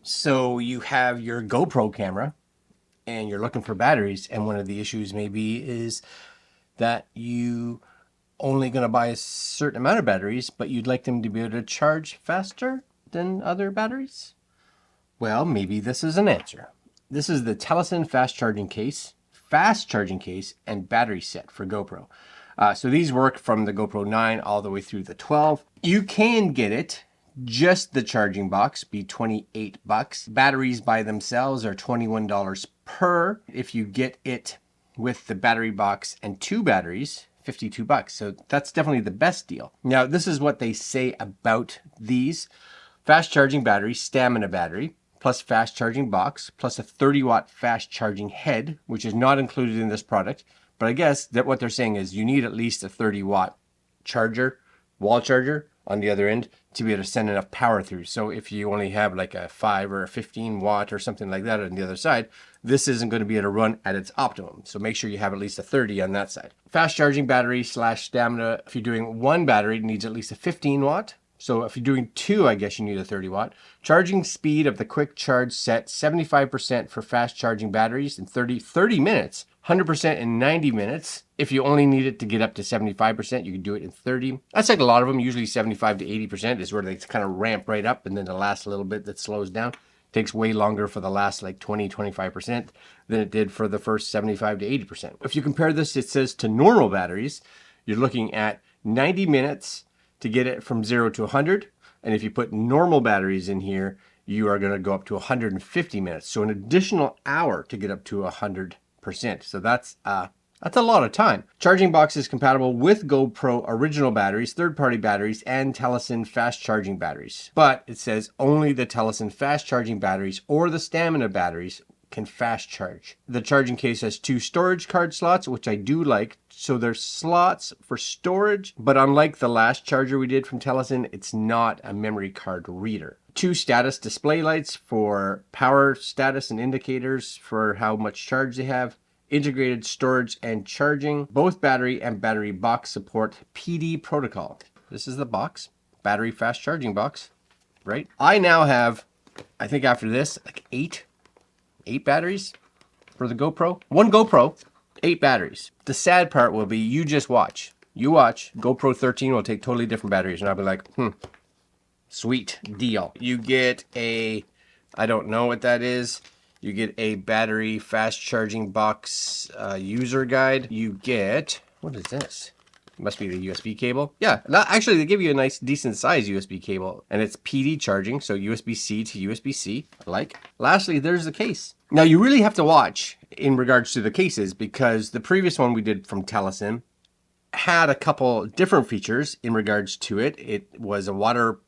So you have your GoPro camera and you're looking for batteries, and one of the issues maybe is that you only going to buy a certain amount of batteries, but you'd like them to be able to charge faster than other batteries. Well, maybe this is an answer. This is the Telesin Fast Charging case, and battery set for GoPro. So these work from the GoPro 9 all the way through the 12. You can get it, just the charging box, be $28. Batteries by themselves are $21 per. If you get it with the battery box and 2 batteries, $52. So that's definitely the best deal. Now, this is what they say about these. Fast charging battery, stamina battery, plus fast charging box, plus a 30-watt fast charging head, which is not included in this product. But I guess that what they're saying is you need at least a 30-watt charger, wall charger on the other end to be able to send enough power through. So if you only have like a 5 or a 15 watt or something like that on the other side, this isn't going to be able to run at its optimum. So make sure you have at least a 30 on that side. Fast charging battery / stamina, if you're doing one battery, it needs at least a 15 watt. So if you're doing 2, I guess you need a 30 watt. Charging speed of the quick charge set, 75% for fast charging batteries in 30 minutes, 100% in 90 minutes. If you only need it to get up to 75%, you can do it in 30. That's like a lot of them, usually 75 to 80% is where they kind of ramp right up, and then the last little bit that slows down. Takes way longer for the last like 20-25% than it did for the first 75 to 80%. If you compare this, it says, to normal batteries, you're looking at 90 minutes to get it from 0 to 100. And if you put normal batteries in here, you are going to go up to 150 minutes. So an additional hour to get up to 100%. So that's a lot of time. Charging box is compatible with GoPro original batteries, third-party batteries, and Telesin Fast Charging batteries. But it says only the Telesin Fast Charging batteries or the Stamina batteries can fast charge. The charging case has 2 storage card slots, which I do like. So there's slots for storage, but unlike the last charger we did from Telesin, it's not a memory card reader. 2 status display lights for power status and indicators for how much charge they have. Integrated storage and charging. Both battery and battery box support PD protocol. This is the box, battery fast charging box, right? I now have, I think after this, like 8 batteries for the GoPro. 1 GoPro, 8 batteries. The sad part will be you just watch. You watch, GoPro 13 will take totally different batteries, and I'll be like, sweet deal. You get a, I don't know what that is. You get a battery fast charging box user guide. You get, what is this? It must be the USB cable. Yeah, actually they give you a nice decent size USB cable, and it's PD charging, so USB-C to USB-C, I like. Lastly, there's the case. Now you really have to watch in regards to the cases, because the previous one we did from Telesin had a couple different features in regards to it. It was a water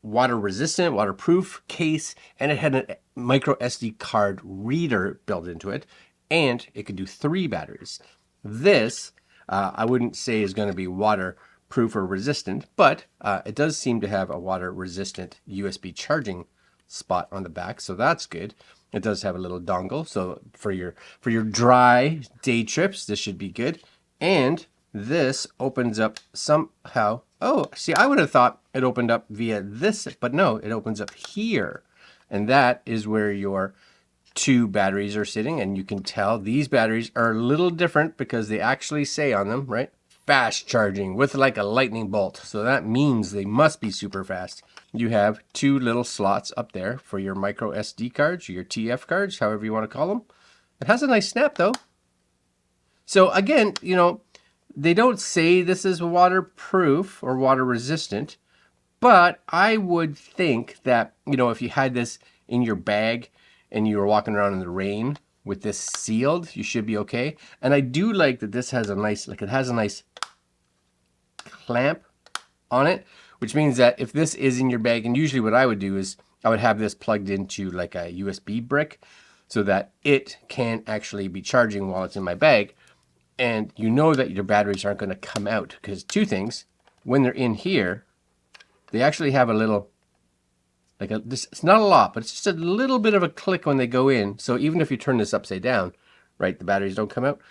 resistant, waterproof case, and it had a micro SD card reader built into it, and it could do 3 batteries. This, I wouldn't say is going to be waterproof or resistant, but it does seem to have a water resistant USB charging spot on the back, so that's good. It does have a little dongle, so for your dry day trips, this should be good. And this opens up somehow. Oh, see, I would have thought it opened up via this, but no, it opens up here. And that is where your 2 batteries are sitting. And you can tell these batteries are a little different because they actually say on them, right? Fast charging with like a lightning bolt. So that means they must be super fast. You have 2 little slots up there for your micro SD cards, or your TF cards, however you want to call them. It has a nice snap though. So again, you know, they don't say this is waterproof or water resistant, but I would think that, you know, if you had this in your bag and you were walking around in the rain with this sealed, you should be okay. And I do like that this has a nice, like it has a nice clamp on it, which means that if this is in your bag, and usually what I would do is I would have this plugged into like a USB brick so that it can actually be charging while it's in my bag. And you know that your batteries aren't going to come out, because 2 things, when they're in here, they actually have a little, like it's not a lot, but it's just a little bit of a click when they go in. So even if you turn this upside down, right, the batteries don't come out.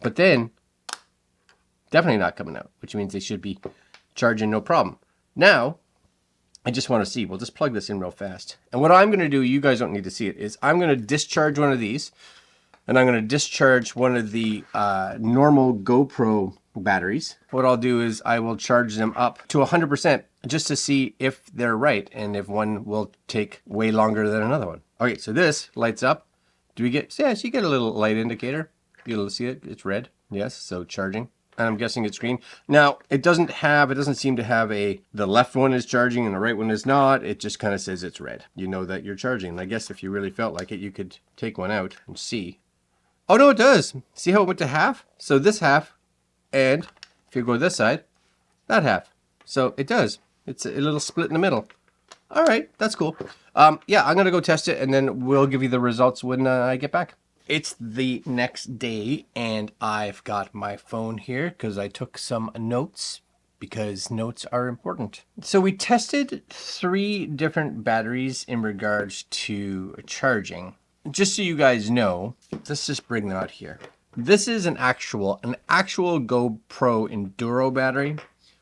But then, definitely not coming out, which means they should be charging no problem. Now, I just want to see. We'll just plug this in real fast. And what I'm going to do, you guys don't need to see it, is I'm going to discharge one of these. And I'm going to discharge one of the normal GoPro batteries. What I'll do is I will charge them up to 100% just to see if they're right and if one will take way longer than another one. Okay, so this lights up. Do we get, yeah, so you get a little light indicator. You able to see it? It's red. Yes, so charging. And I'm guessing it's green. Now, it doesn't seem to have the left one is charging and the right one is not. It just kind of says it's red. You know that you're charging. And I guess if you really felt like it, you could take one out and see. Oh, no, it does. See how it went to half? So this half, and if you go this side, that half. So it does. It's a little split in the middle. All right, that's cool. Yeah, I'm going to go test it, and then we'll give you the results when I get back. It's the next day, and I've got my phone here because I took some notes, because notes are important. So we tested 3 different batteries in regards to charging. Just so you guys know, let's just bring them out here. This is an actual GoPro Enduro battery,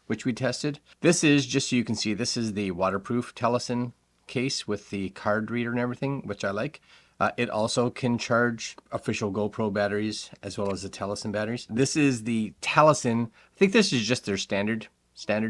which we tested. This is, just so you can see, this is the waterproof Telesin case with the card reader and everything, which I like. It also can charge official GoPro batteries as well as the Telesin batteries. This is the Telesin. I think this is just their standard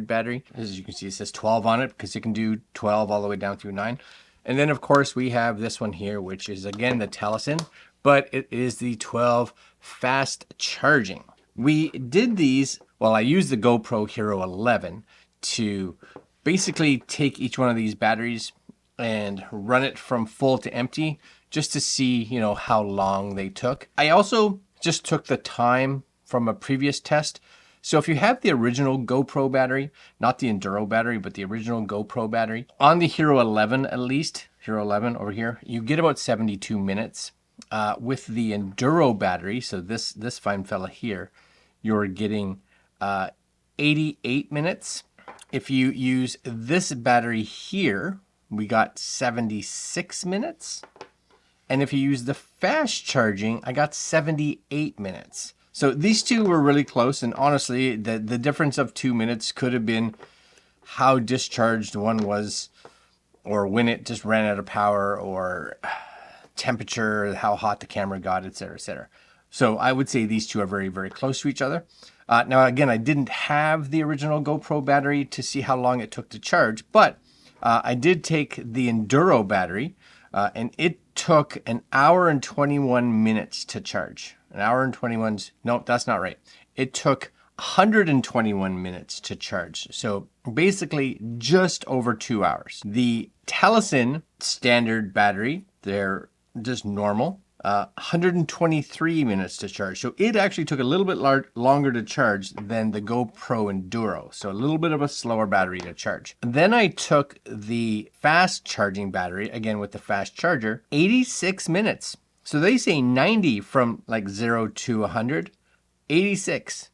battery. As you can see, it says 12 on it because it can do 12 all the way down through 9. And then, of course, we have this one here, which is, again, the Telesin, but it is the 12 Fast Charging. We did these, well, I used the GoPro Hero 11 to basically take each one of these batteries and run it from full to empty just to see, you know, how long they took. I also just took the time from a previous test. So if you have the original GoPro battery, not the Enduro battery, but the original GoPro battery, on the Hero 11 at least, Hero 11 over here, you get about 72 minutes. With the Enduro battery, so this fine fella here, you're getting 88 minutes. If you use this battery here, we got 76 minutes. And if you use the fast charging, I got 78 minutes. So these two were really close, and honestly, the difference of 2 minutes could have been how discharged one was, or when it just ran out of power, or temperature, how hot the camera got, etc., etc. So I would say these two are very, very close to each other. Now, again, I didn't have the original GoPro battery to see how long it took to charge, but I did take the Enduro battery, and it took 1 hour and 21 minutes to charge. 1 hour and 21, no, that's not right. It took 121 minutes to charge. So basically just over 2 hours. The Telesin standard battery, they're just normal, 123 minutes to charge. So it actually took a little bit longer to charge than the GoPro Enduro. So a little bit of a slower battery to charge. Then I took the fast charging battery, again with the fast charger, 86 minutes. So they say 90 from like 0 to 100, 86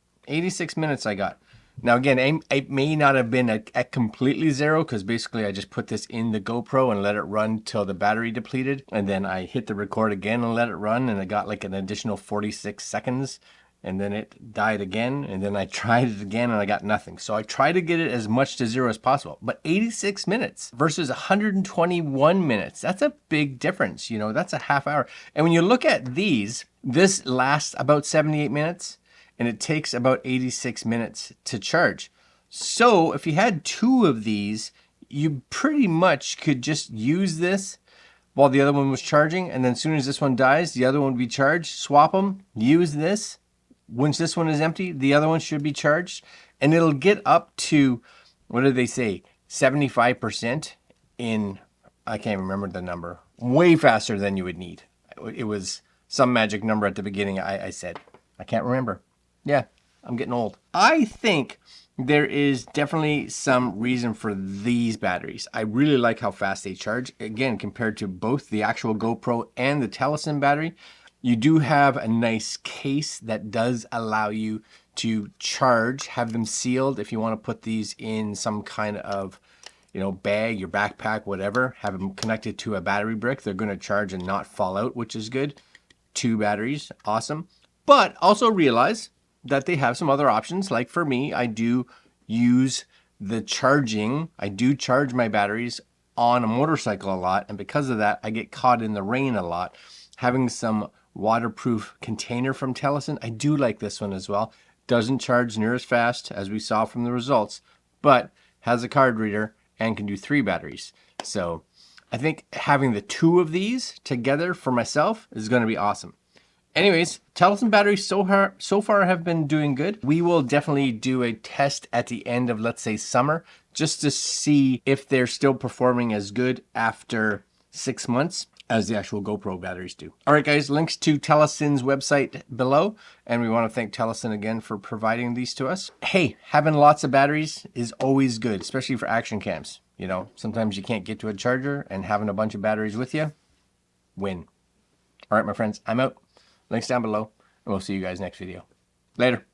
minutes I got. Now again, it may not have been at completely 0 because basically I just put this in the GoPro and let it run till the battery depleted. And then I hit the record again and let it run, and I got like an additional 46 seconds. And then it died again, and then I tried it again and I got nothing. So I try to get it as much to 0 as possible. But 86 minutes versus 121 minutes, that's a big difference. You know, that's a half hour. And when you look at these, this lasts about 78 minutes. And it takes about 86 minutes to charge. So if you had 2 of these, you pretty much could just use this while the other one was charging. And then as soon as this one dies, the other one would be charged. Swap them, use this. Once this one is empty, the other one should be charged. And it'll get up to, what did they say, 75% in, I can't remember the number, way faster than you would need. It was some magic number at the beginning, I said. I can't remember. Yeah, I'm getting old. I think there is definitely some reason for these batteries. I really like how fast they charge. Again, compared to both the actual GoPro and the Telesin battery, you do have a nice case that does allow you to charge, have them sealed if you want to put these in some kind of, you know, bag, your backpack, whatever. Have them connected to a battery brick. They're going to charge and not fall out, which is good. 2 batteries, awesome. But also realize that they have some other options. Like for me, I do use the charging, I do charge my batteries on a motorcycle a lot, and because of that, I get caught in the rain a lot. Having some waterproof container from Telesin, I do like this one as well. Doesn't charge near as fast as we saw from the results, but has a card reader and can do 3 batteries. So I think having the 2 of these together for myself is going to be awesome. Anyways, Telesin batteries so far have been doing good. We will definitely do a test at the end of, let's say, summer, just to see if they're still performing as good after 6 months as the actual GoPro batteries do. All right, guys, links to Telesin's website below, and we want to thank Telesin again for providing these to us. Hey, having lots of batteries is always good, especially for action cams. You know, sometimes you can't get to a charger, and having a bunch of batteries with you, win. All right, my friends, I'm out. Links down below, and we'll see you guys next video. Later.